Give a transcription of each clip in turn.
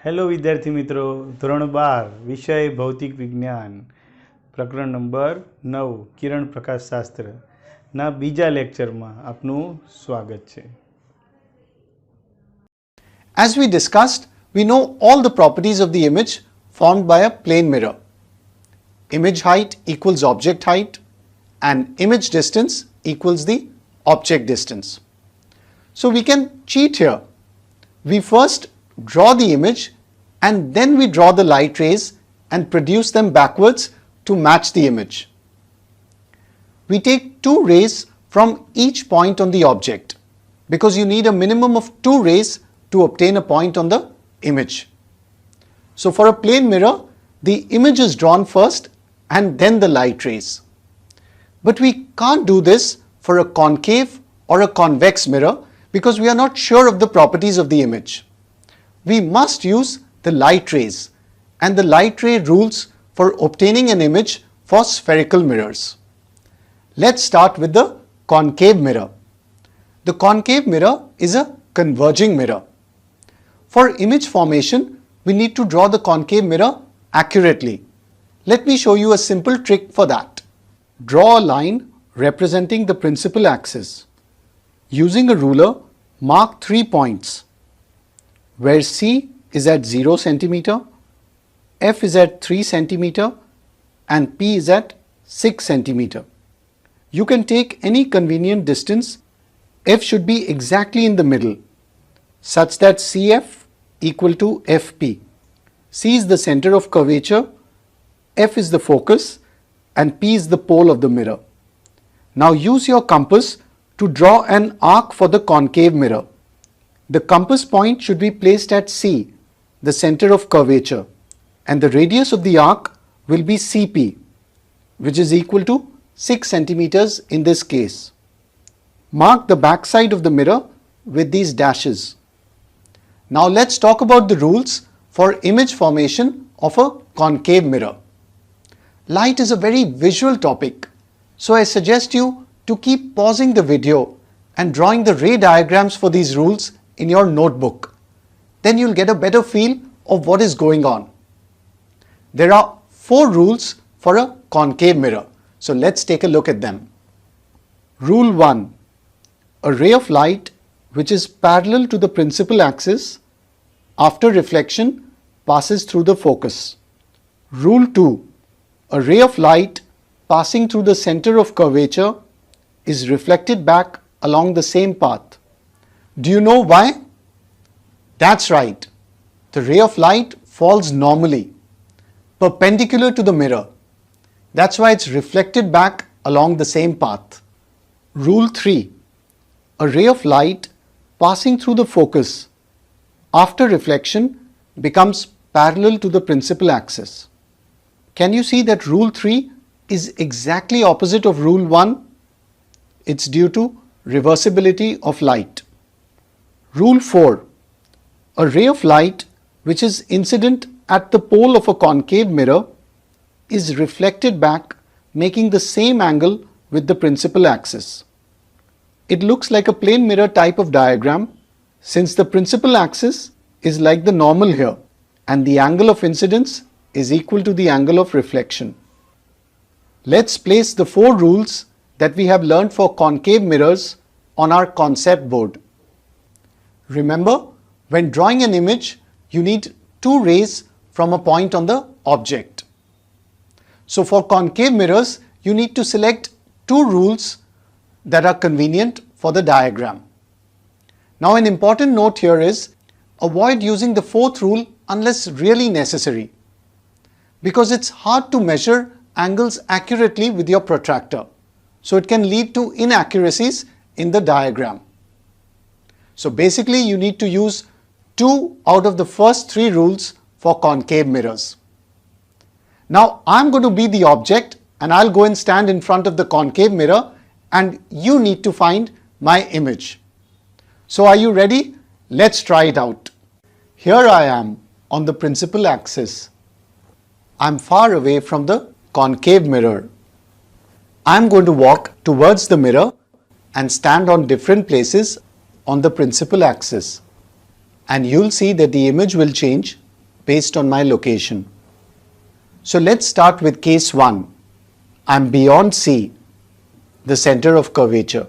Hello વિદ્યાર્થી મિત્રો, ધોરણ 12 વિષય ભૌતિક વિજ્ઞાન પ્રકરણ નંબર 9 કિરણ પ્રકાશશાસ્ત્રના બીજા લેક્ચરમાં આપનું સ્વાગત છે. As we discussed, we know all the properties of the image formed by a plane mirror. Image height equals object height and image distance equals the object distance. So we can cheat here. We first draw the image and then we draw the light rays and produce them backwards to match the image. We take two rays from each point on the object because you need a minimum of two rays to obtain a point on the image. So for a plane mirror, the image is drawn first and then the light rays. But we can't do this for a concave or a convex mirror because we are not sure of the properties of the image. We must use the light rays and the light ray rules for obtaining an image for spherical mirrors. Let's start with the concave mirror. The concave mirror is a converging mirror. For image formation, we need to draw the concave mirror accurately. Let me show you a simple trick for that. Draw a line representing the principal axis. Using a ruler, mark 3 points where C is at 0 centimeter, F is at 3 centimeter and P is at 6 centimeter. You can take any convenient distance. F should be exactly in the middle such that CF equal to FP. C is the center of curvature, F is the focus and P is the pole of the mirror. Now use your compass to draw an arc for the concave mirror. The compass point should be placed at C, the center of curvature, and the radius of the arc will be CP, which is equal to 6 centimeters in this case. Mark the back side of the mirror with these dashes. Now let's talk about the rules for image formation of a concave mirror. Light is a very visual topic, so I suggest you to keep pausing the video and drawing the ray diagrams for these rules in your notebook. Then you'll get a better feel of what is going on. There are 4 rules for a concave mirror, so let's take a look at them. Rule 1. A ray of light which is parallel to the principal axis after reflection passes through the focus. Rule 2. A ray of light passing through the center of curvature is reflected back along the same path. Do you know why? That's right. The ray of light falls normally, perpendicular to the mirror. That's why it's reflected back along the same path. Rule 3. A ray of light passing through the focus after reflection becomes parallel to the principal axis. Can you see that rule 3 is exactly opposite of rule 1? It's due to reversibility of light. Rule 4. A ray of light which is incident at the pole of a concave mirror is reflected back, making the same angle with the principal axis. It looks like a plane mirror type of diagram since the principal axis is like the normal here and the angle of incidence is equal to the angle of reflection. Let's place the 4 rules that we have learned for concave mirrors on our concept board. Remember, when drawing an image, you need 2 rays from a point on the object. So for concave mirrors, you need to select 2 rules that are convenient for the diagram. Now an important note here is, avoid using the 4th rule unless really necessary, because it's hard to measure angles accurately with your protractor. So it can lead to inaccuracies in the diagram. So basically you need to use 2 out of the first 3 rules for concave mirrors. Now I'm going to be the object and I'll go and stand in front of the concave mirror and you need to find my image. So are you ready? Let's try it out. Here I am on the principal axis. I'm far away from the concave mirror. I'm going to walk towards the mirror and stand on different places on the principal axis. And you'll see that the image will change based on my location. So let's start with case 1. I'm beyond C, the center of curvature.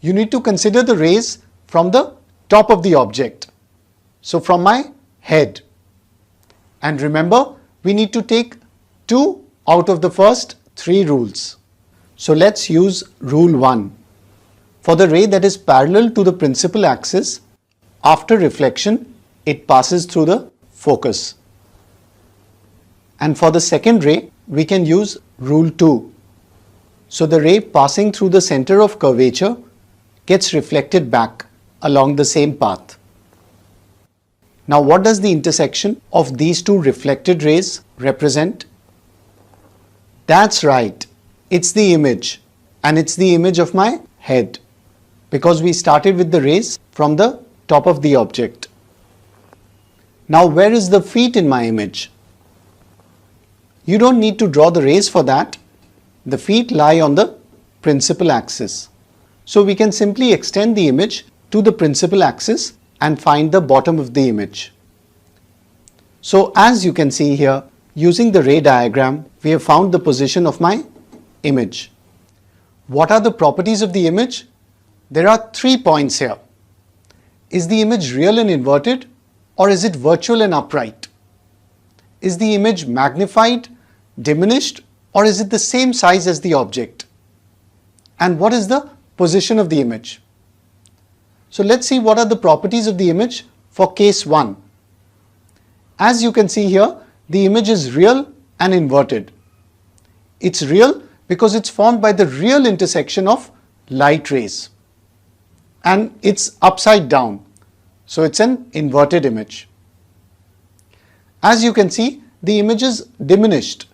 You need to consider the rays from the top of the object. So from my head. And remember, we need to take 2 out of the first 3 rules. So let's use rule 1. For the ray that is parallel to the principal axis, after reflection, it passes through the focus. And for the second ray, we can use rule 2. So the ray passing through the center of curvature gets reflected back along the same path. Now what does the intersection of these 2 reflected rays represent? That's right, it's the image, and it's the image of my head, because we started with the rays from the top of the object. Now where is the feet in my image? You don't need to draw the rays for that. The feet lie on the principal axis. So we can simply extend the image to the principal axis and find the bottom of the image. So as you can see here, using the ray diagram, we have found the position of my image. What are the properties of the image? There are 3 points here. Is the image real and inverted, or is it virtual and upright? Is the image magnified, diminished, or is it the same size as the object? And what is the position of the image? So let's see what are the properties of the image for case 1. As you can see here, the image is real and inverted. It's real because it's formed by the real intersection of light rays. And it's upside down. So it's an inverted image. As you can see, the image is diminished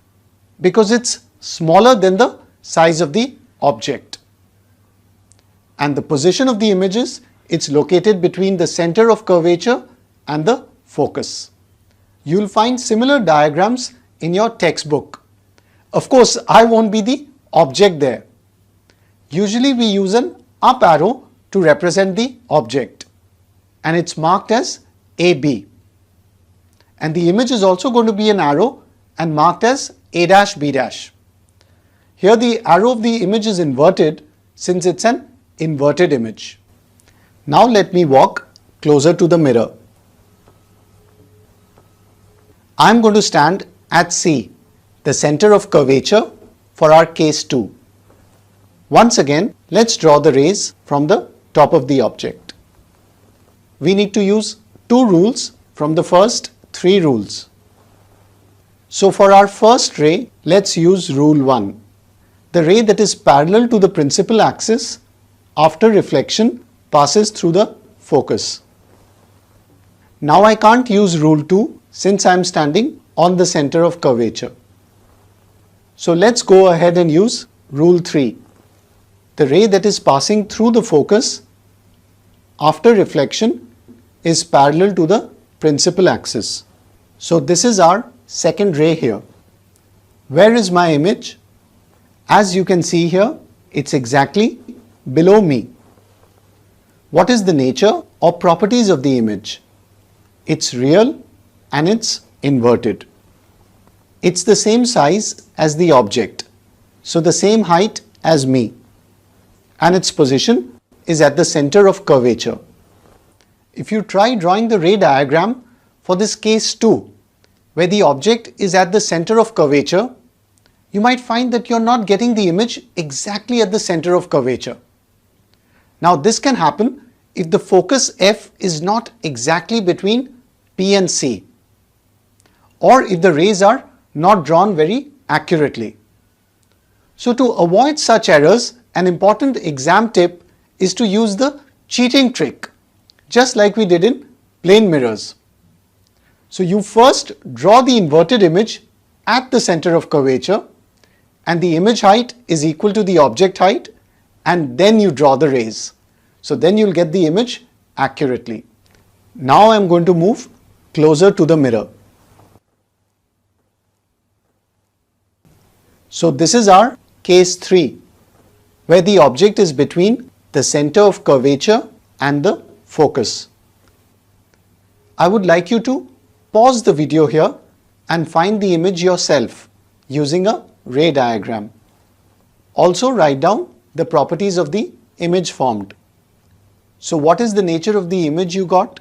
because it's smaller than the size of the object. And the position of the image is, it's located between the center of curvature and the focus. You'll find similar diagrams in your textbook. Of course, I won't be the object there. Usually we use an up arrow to represent the object, and it's marked as AB. And the image is also going to be an arrow and marked as A dash B dash. Here the arrow of the image is inverted since it's an inverted image. Now let me walk closer to the mirror. I'm going to stand at C, the center of curvature, for our case 2. Once again, let's draw the rays from the top of the object. We need to use 2 rules from the first 3 rules. So for our first ray, let's use rule 1. The ray that is parallel to the principal axis after reflection passes through the focus. Now I can't use rule 2 since I am standing on the center of curvature. So let's go ahead and use rule 3. The ray that is passing through the focus after reflection is parallel to the principal axis. So this is our second ray here. Where is my image? As you can see here, it's exactly below me. What is the nature or properties of the image? It's real and it's inverted. It's the same size as the object, so the same height as me, and its position is at the center of curvature. If you try drawing the ray diagram for this case 2, where the object is at the center of curvature, you might find that you're not getting the image exactly at the center of curvature. Now this can happen if the focus F is not exactly between P and C, or if the rays are not drawn very accurately. So to avoid such errors, an important exam tip is to use the cheating trick, just like we did in plane mirrors. So you first draw the inverted image at the center of curvature, and the image height is equal to the object height, and then you draw the rays. So then you'll get the image accurately. Now I'm going to move closer to the mirror. So this is our case 3, where the object is between the center of curvature and the focus. I would like you to pause the video here and find the image yourself using a ray diagram. Also write down the properties of the image formed. So what is the nature of the image you got?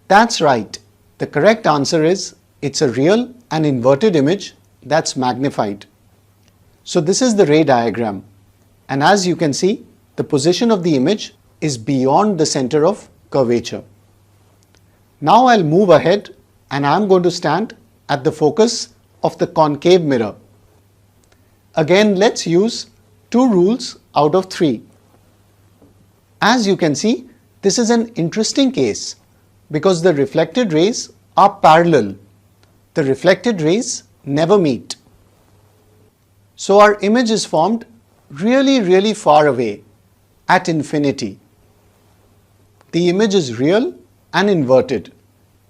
That's right. The correct answer is it's a real and inverted image that's magnified. So this is the ray diagram, and as you can see, the position of the image is beyond the center of curvature. Now I'll move ahead and I'm going to stand at the focus of the concave mirror. Again, let's use 2 rules out of 3. As you can see, this is an interesting case because the reflected rays are parallel. The reflected rays never meet. So our image is formed really far away at infinity. The image is real and inverted,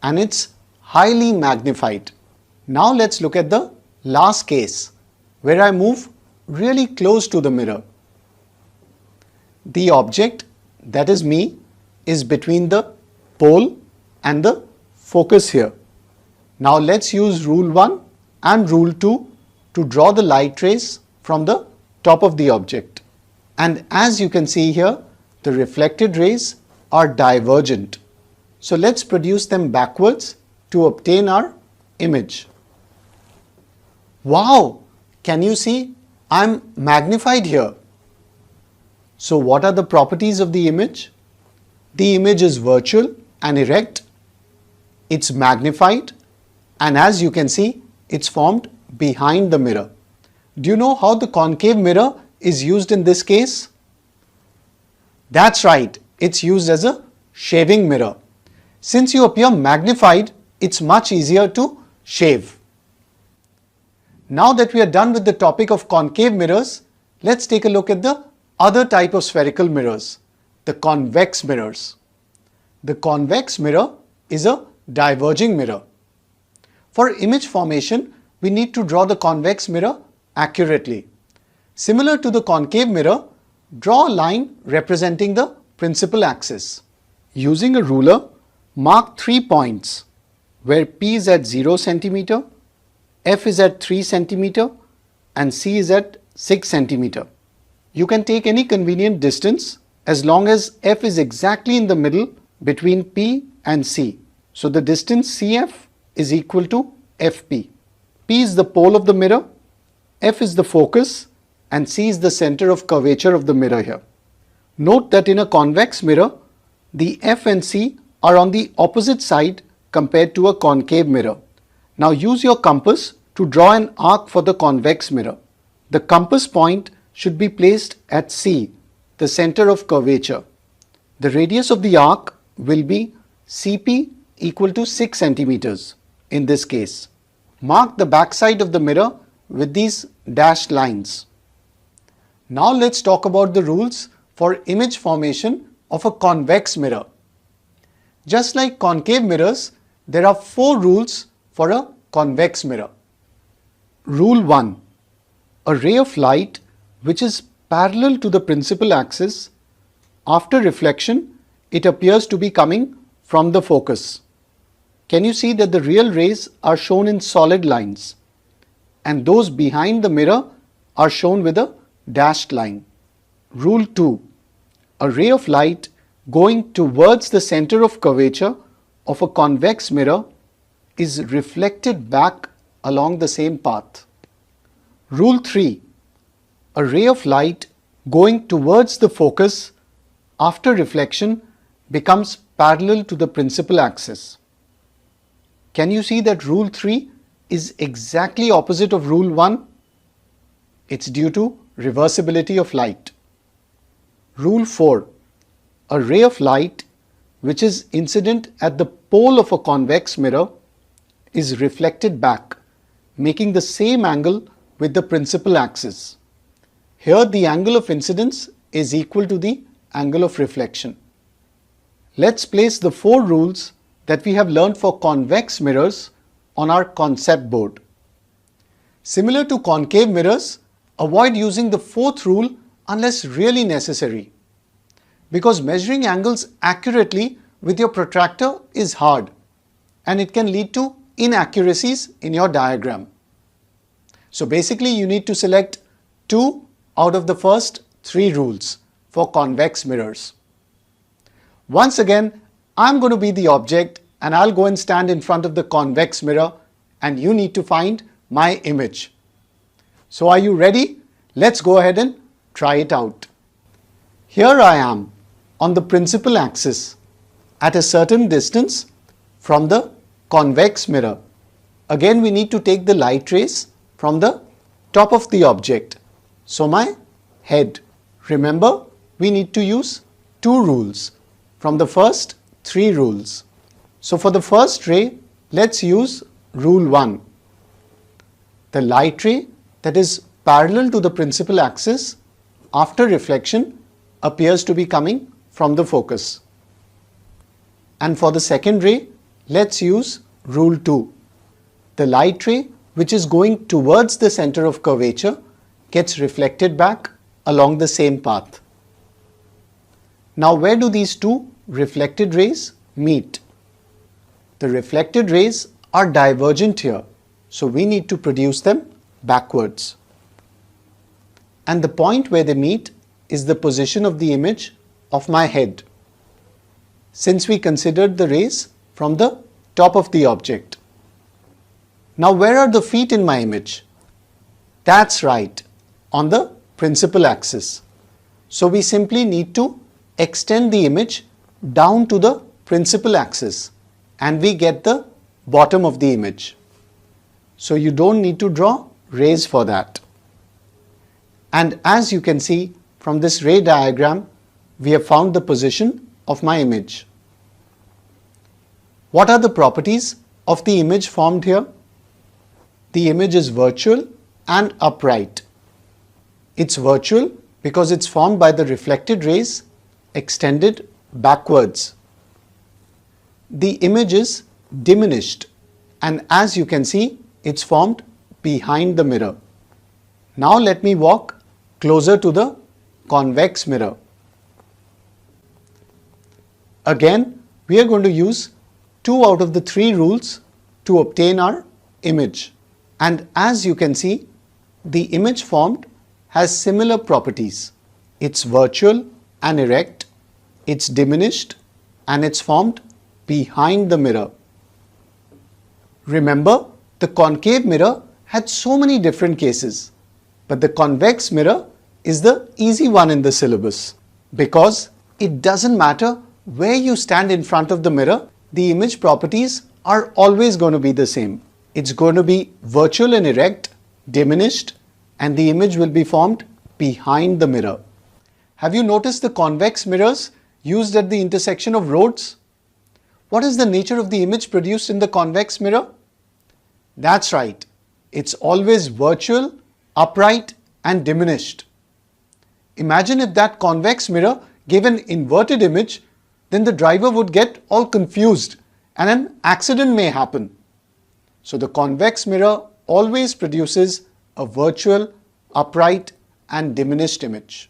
and it's highly magnified. Now let's look at the last case where I move really close to the mirror. The object, that is me, is between the pole and the focus here. Now let's use rule 1 and rule 2 to draw the light rays from the top of the object. And as you can see here, the reflected rays are divergent. So let's produce them backwards to obtain our image. Wow! Can you see? I'm magnified here. So what are the properties of the image? The image is virtual and erect. It's magnified, and as you can see, it's formed behind the mirror. Do you know how the concave mirror is used in this case? That's right, it's used as a shaving mirror. Since you appear magnified, it's much easier to shave. Now that we are done with the topic of concave mirrors, let's take a look at the other type of spherical mirrors, the convex mirrors. The convex mirror is a diverging mirror. For image formation, we need to draw the convex mirror accurately. Similar to the concave mirror, draw a line representing the principal axis. Using a ruler, mark 3 points where P is at 0 cm, F is at 3 cm and C is at 6 cm. You can take any convenient distance as long as F is exactly in the middle between P and C. So the distance CF is equal to FP. P is the pole of the mirror, F is the focus, and C is the center of curvature of the mirror here. Note that in a convex mirror, the F and C are on the opposite side compared to a concave mirror. Now use your compass to draw an arc for the convex mirror. The compass point should be placed at C, the center of curvature. The radius of the arc will be Cp equal to 6 centimeters in this case. Mark the backside of the mirror with these dashed lines. Now let's talk about the rules for image formation of a convex mirror. Just like concave mirrors, there are 4 rules for a convex mirror. Rule 1. A ray of light which is parallel to the principal axis, after reflection, it appears to be coming from the focus. Can you see that the real rays are shown in solid lines and those behind the mirror are shown with a dashed line? Rule 2. A ray of light going towards the center of curvature of a convex mirror is reflected back along the same path. Rule 3. A ray of light going towards the focus after reflection becomes parallel to the principal axis. Can you see that rule 3 is exactly opposite of rule 1? It's due to reversibility of light. Rule 4. A ray of light which is incident at the pole of a convex mirror is reflected back, making the same angle with the principal axis. Here the angle of incidence is equal to the angle of reflection. Let's place the 4 rules that we have learned for convex mirrors on our concept board. Similar to concave mirrors, avoid using the 4th rule unless really necessary, because measuring angles accurately with your protractor is hard and it can lead to inaccuracies in your diagram. So basically you need to select 2 out of the first 3 rules for convex mirrors. Once again, I'm going to be the object and I'll go and stand in front of the convex mirror and you need to find my image. So are you ready? Let's go ahead and try it out. Here I am on the principal axis at a certain distance from the convex mirror. Again, we need to take the light rays from the top of the object. So my head. Remember, we need to use 2 rules from the first 3 rules. So for the first ray, let's use rule 1. The light ray that is parallel to the principal axis after reflection appears to be coming from the focus. And for the second ray, let's use rule 2. The light ray which is going towards the center of curvature gets reflected back along the same path. Now where do these 2 reflected rays meet? The reflected rays are divergent here, so we need to produce them backwards. And the point where they meet is the position of the image of my head, since we considered the rays from the top of the object. Now where are the feet in my image? That's right, on the principal axis. So we simply need to extend the image down to the principal axis and we get the bottom of the image. So you don't need to draw rays for that. And as you can see from this ray diagram, we have found the position of my image. What are the properties of the image formed here? The image is virtual and upright. It's virtual because it's formed by the reflected rays extended backwards. The image is diminished, and as you can see, it's formed behind the mirror. Now let me walk closer to the convex mirror. Again, we are going to use 2 out of the 3 rules to obtain our image. And as you can see, the image formed has similar properties. It's virtual and erect, it's diminished, and it's formed behind the mirror. Remember, the concave mirror had so many different cases, but the convex mirror is the easy one in the syllabus because it doesn't matter where you stand in front of the mirror, the image properties are always going to be the same. It's going to be virtual and erect, diminished, and the image will be formed behind the mirror. Have you noticed the convex mirrors used at the intersection of roads? What is the nature of the image produced in the convex mirror? That's right, it's always virtual, upright, and diminished. Imagine if that convex mirror gave an inverted image, then the driver would get all confused and an accident may happen. So the convex mirror always produces a virtual, upright, and diminished image.